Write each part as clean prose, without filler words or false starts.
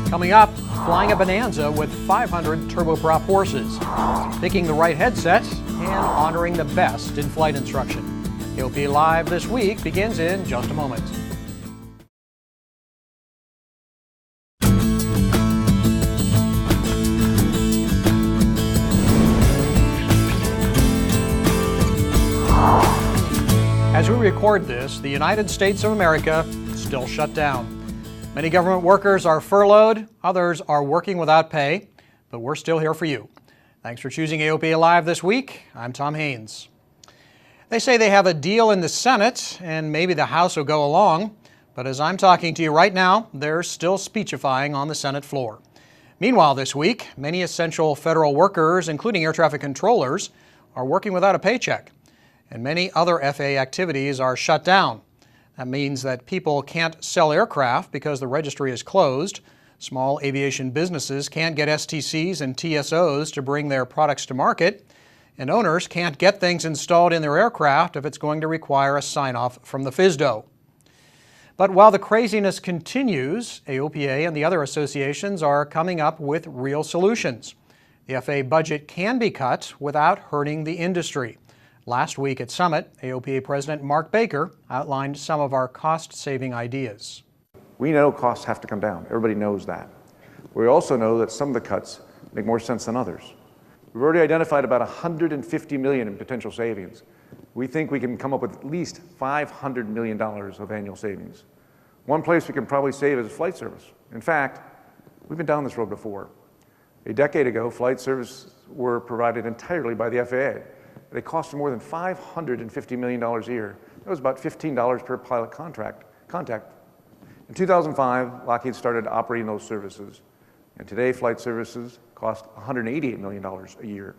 Coming up, flying a Bonanza with 500 turboprop horses, picking the right headset, and honoring the best in flight instruction. AOPA Live this week begins in just a moment. As we record this, the United States of America is still shut down. Many government workers are furloughed, others are working without pay, but we're still here for you. Thanks for choosing AOPA Live this week. I'm Tom Haynes. They say they have a deal in the Senate and maybe the House will go along, but as I'm talking to you right now, they're still speechifying on the Senate floor. Meanwhile, this week, many essential federal workers, including air traffic controllers, are working without a paycheck, and many other FAA activities are shut down. That means that people can't sell aircraft because the registry is closed. Small aviation businesses can't get STCs and TSOs to bring their products to market. And owners can't get things installed in their aircraft if it's going to require a sign-off from the FSDO. But while the craziness continues, AOPA and the other associations are coming up with real solutions. The FAA budget can be cut without hurting the industry. Last week at Summit, AOPA President Mark Baker outlined some of our cost-saving ideas. We know costs have to come down. Everybody knows that. We also know that some of the cuts make more sense than others. We've already identified about $150 million in potential savings. We think we can come up with at least $500 million of annual savings. One place we can probably save is flight service. In fact, we've been down this road before. A decade ago, flight services were provided entirely by the FAA. They cost more than $550 million a year. That was about $15 per pilot contact. In 2005, Lockheed started operating those services. And today, flight services cost $188 million a year.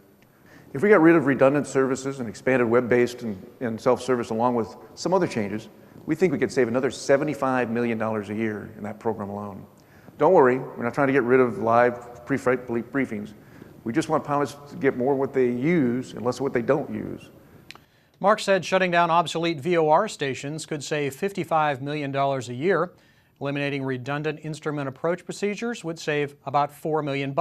If we got rid of redundant services and expanded web-based and self-service along with some other changes, we think we could save another $75 million a year in that program alone. Don't worry, we're not trying to get rid of live pre-flight briefings. We just want pilots to get more what they use and less of what they don't use. Mark said shutting down obsolete VOR stations could save $55 million a year. Eliminating redundant instrument approach procedures would save about $4 million.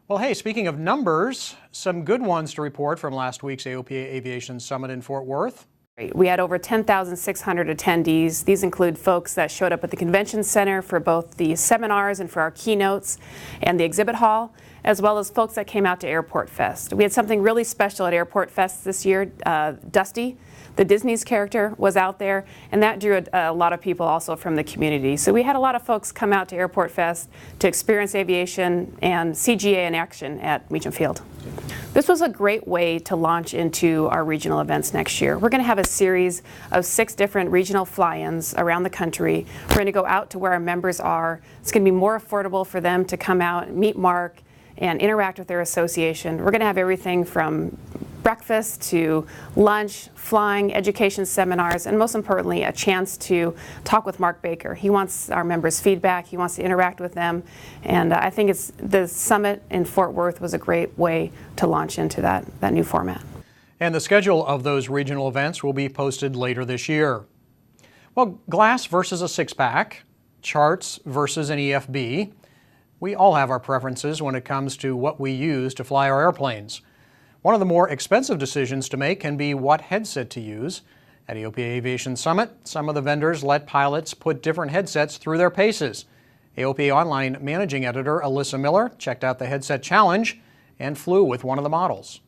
Well, hey, speaking of numbers, some good ones to report from last week's AOPA Aviation Summit in Fort Worth. We had over 10,600 attendees. These include folks that showed up at the convention center for both the seminars and for our keynotes and the exhibit hall, as well as folks that came out to Airport Fest. We had something really special at Airport Fest this year. Dusty, the Disney's character, was out there, and that drew a lot of people also from the community. So we had a lot of folks come out to Airport Fest to experience aviation and CGA in action at Meacham Field. This was a great way to launch into our regional events next year. We're going to have a series of 6 different regional fly-ins around the country. We're going to go out to where our members are. It's going to be more affordable for them to come out, meet Mark, and interact with their association. We're going to have everything from breakfast to lunch, flying, education seminars, and most importantly, a chance to talk with Mark Baker. He wants our members' feedback. He wants to interact with them. And I think the summit in Fort Worth was a great way to launch into that new format. And the schedule of those regional events will be posted later this year. Well, glass versus a six-pack, charts versus an EFB. We all have our preferences when it comes to what we use to fly our airplanes. One of the more expensive decisions to make can be what headset to use. At AOPA Aviation Summit, some of the vendors let pilots put different headsets through their paces. AOPA Online Managing Editor Alyssa Miller checked out the headset challenge and flew with one of the models.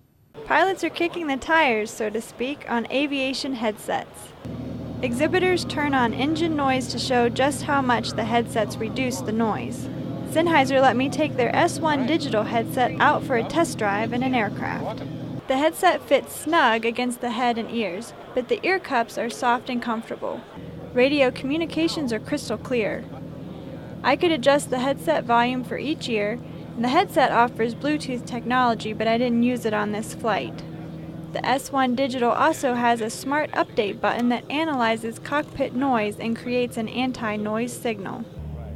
Pilots are kicking the tires, so to speak, on aviation headsets. Exhibitors turn on engine noise to show just how much the headsets reduce the noise. Sennheiser let me take their S1 digital headset out for a test drive in an aircraft. The headset fits snug against the head and ears, but the ear cups are soft and comfortable. Radio communications are crystal clear. I could adjust the headset volume for each ear, and the headset offers Bluetooth technology, but I didn't use it on this flight. The S1 Digital also has a smart update button that analyzes cockpit noise and creates an anti-noise signal.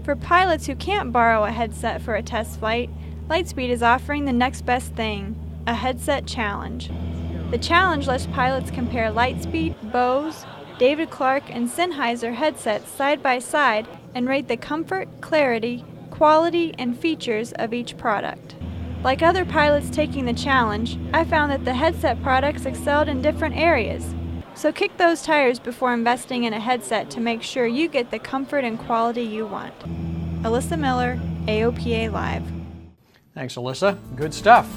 For pilots who can't borrow a headset for a test flight, Lightspeed is offering the next best thing, a headset challenge. The challenge lets pilots compare Lightspeed, Bose, David Clark, and Sennheiser headsets side by side and rate the comfort, clarity, quality and features of each product. Like other pilots taking the challenge, I found that the headset products excelled in different areas. So kick those tires before investing in a headset to make sure you get the comfort and quality you want. Alyssa Miller, AOPA Live. Thanks, Alyssa. Good stuff.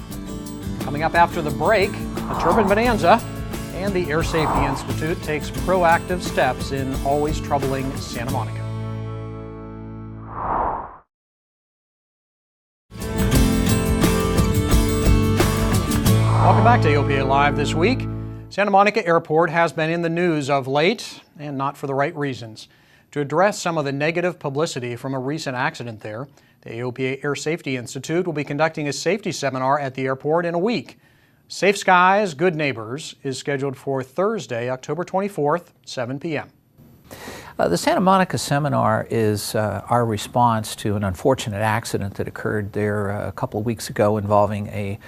Coming up after the break, the Turban Bonanza and the Air Safety Institute takes proactive steps in always troubling Santa Monica. Welcome back to AOPA Live this week. Santa Monica Airport has been in the news of late, and not for the right reasons. To address some of the negative publicity from a recent accident there, the AOPA Air Safety Institute will be conducting a safety seminar at the airport in a week. Safe Skies, Good Neighbors is scheduled for Thursday, October 24th, 7 p.m. The Santa Monica seminar is our response to an unfortunate accident that occurred there a couple of weeks ago involving a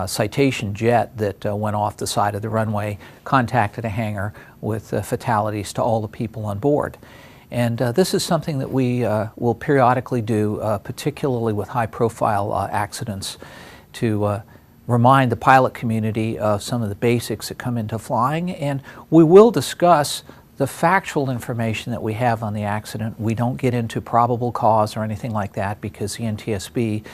Citation jet that went off the side of the runway, contacted a hangar with fatalities to all the people on board. And this is something that we will periodically do, particularly with high-profile accidents, to remind the pilot community of some of the basics that come into flying. And we will discuss the factual information that we have on the accident. We don't get into probable cause or anything like that because the NTSB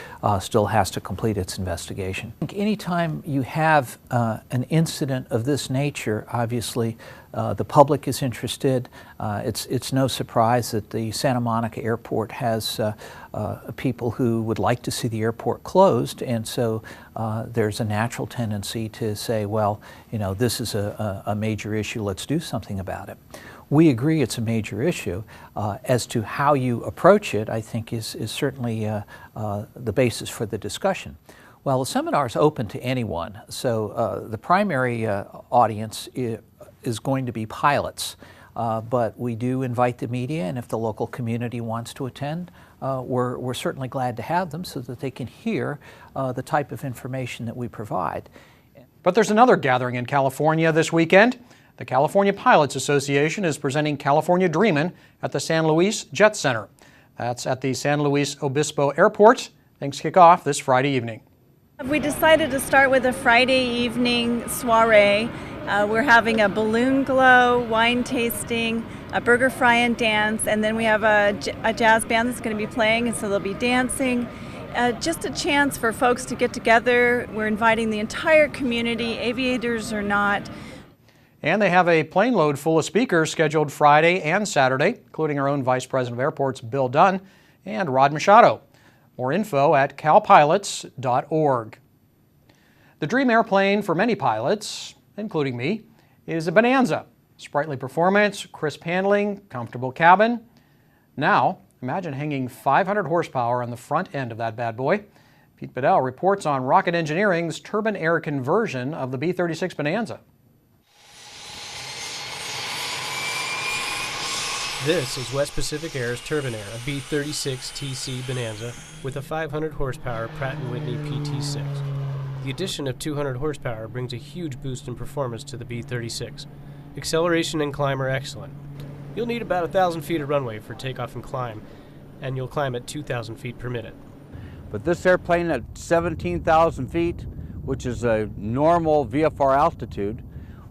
still has to complete its investigation. I think anytime you have an incident of this nature, obviously the public is interested. It's no surprise that the Santa Monica Airport has people who would like to see the airport closed, and so there's a natural tendency to say, well, you know, this is a major issue, let's do something about it. We agree it's a major issue. As to how you approach it, I think is certainly the basis for the discussion. Well, the seminar is open to anyone, so the primary audience is going to be pilots, but we do invite the media, and if the local community wants to attend, we're certainly glad to have them so that they can hear the type of information that we provide. But there's another gathering in California this weekend. The California Pilots Association is presenting California Dreamin at the San Luis Jet Center. That's at the San Luis Obispo Airport. Things kick off this Friday evening. We decided to start with a Friday evening soiree. We're having a balloon glow, wine tasting, a burger fry and dance, and then we have a jazz band that's going to be playing, and so they'll be dancing. Just a chance for folks to get together. We're inviting the entire community, aviators or not. And they have a plane load full of speakers scheduled Friday and Saturday, including our own Vice President of Airports, Bill Dunn, and Rod Machado. More info at calpilots.org. The dream airplane for many pilots, including me, is a Bonanza. Sprightly performance, crisp handling, comfortable cabin. Now, imagine hanging 500 horsepower on the front end of that bad boy. Pete Bedell reports on Rocket Engineering's Turban Air conversion of the B-36 Bonanza. This is West Pacific Air's Turban Air, a B-36 TC Bonanza with a 500 horsepower Pratt & Whitney PT6. The addition of 200 horsepower brings a huge boost in performance to the B-36. Acceleration and climb are excellent. You'll need about 1,000 feet of runway for takeoff and climb, and you'll climb at 2,000 feet per minute. But this airplane at 17,000 feet, which is a normal VFR altitude,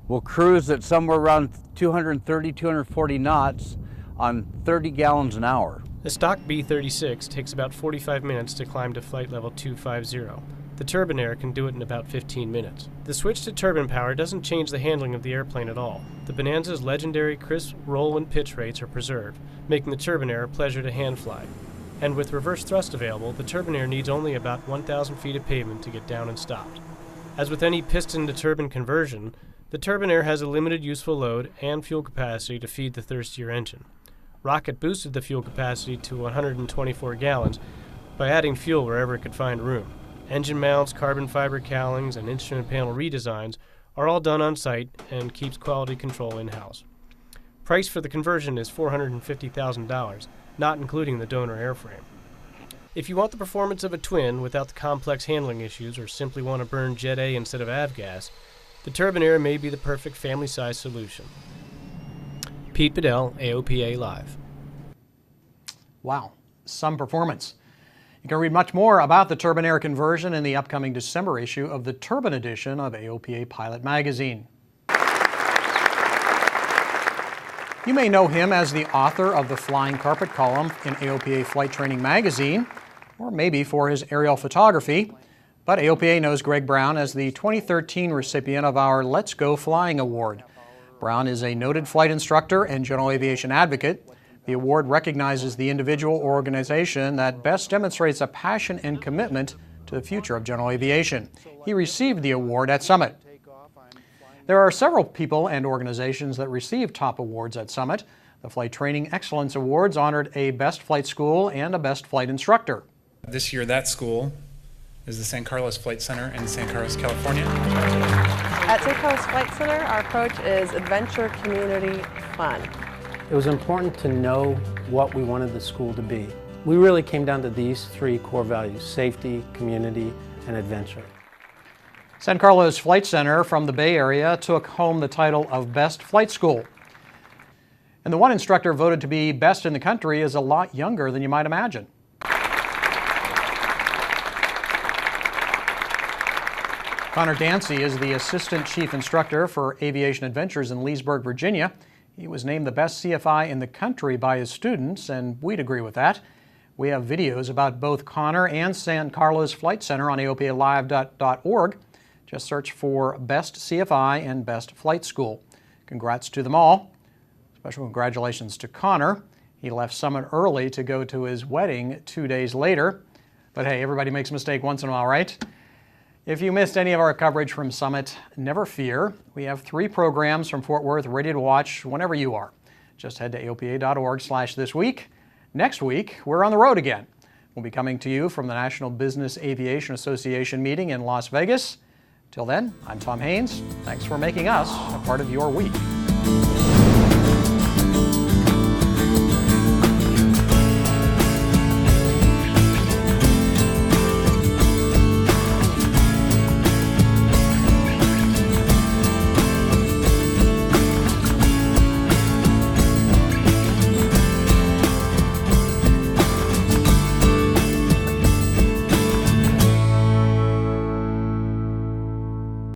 will cruise at somewhere around 230, 240 knots on 30 gallons an hour. The stock B-36 takes about 45 minutes to climb to flight level 250. The Turban Air can do it in about 15 minutes. The switch to turbine power doesn't change the handling of the airplane at all. The Bonanza's legendary crisp roll and pitch rates are preserved, making the Turban Air a pleasure to hand fly. And with reverse thrust available, the Turban Air needs only about 1,000 feet of pavement to get down and stopped. As with any piston to turbine conversion, the Turban Air has a limited useful load and fuel capacity to feed the thirstier engine. Rocket boosted the fuel capacity to 124 gallons by adding fuel wherever it could find room. Engine mounts, carbon fiber cowlings, and instrument panel redesigns are all done on site and keeps quality control in-house. Price for the conversion is $450,000, not including the donor airframe. If you want the performance of a twin without the complex handling issues or simply want to burn Jet A instead of avgas, the Turban Air may be the perfect family-size solution. Pete Bedell, AOPA Live. Wow, some performance. You can read much more about the Turban Air conversion in the upcoming December issue of the Turban edition of AOPA Pilot Magazine. You may know him as the author of the Flying Carpet column in AOPA Flight Training Magazine, or maybe for his aerial photography. But AOPA knows Greg Brown as the 2013 recipient of our Let's Go Flying Award. Brown is a noted flight instructor and general aviation advocate. The award recognizes the individual or organization that best demonstrates a passion and commitment to the future of general aviation. He received the award at Summit. There are several people and organizations that receive top awards at Summit. The Flight Training Excellence Awards honored a Best Flight School and a Best Flight Instructor. This year, that school is the San Carlos Flight Center in San Carlos, California. At San Carlos Flight Center, our approach is adventure, community, fun. It was important to know what we wanted the school to be. We really came down to these three core values: safety, community, and adventure. San Carlos Flight Center from the Bay Area took home the title of Best Flight School. And the one instructor voted to be best in the country is a lot younger than you might imagine. Connor Dancy is the Assistant Chief Instructor for Aviation Adventures in Leesburg, Virginia. He was named the best CFI in the country by his students, and we'd agree with that. We have videos about both Connor and San Carlos Flight Center on AOPAlive.org. Just search for Best CFI and Best Flight School. Congrats to them all. Special congratulations to Connor. He left Summit early to go to his wedding 2 days later. But hey, everybody makes a mistake once in a while, right? If you missed any of our coverage from Summit, never fear. We have 3 programs from Fort Worth ready to watch whenever you are. Just head to AOPA.org/thisweek. Next week, we're on the road again. We'll be coming to you from the National Business Aviation Association meeting in Las Vegas. Till then, I'm Tom Haynes. Thanks for making us a part of your week.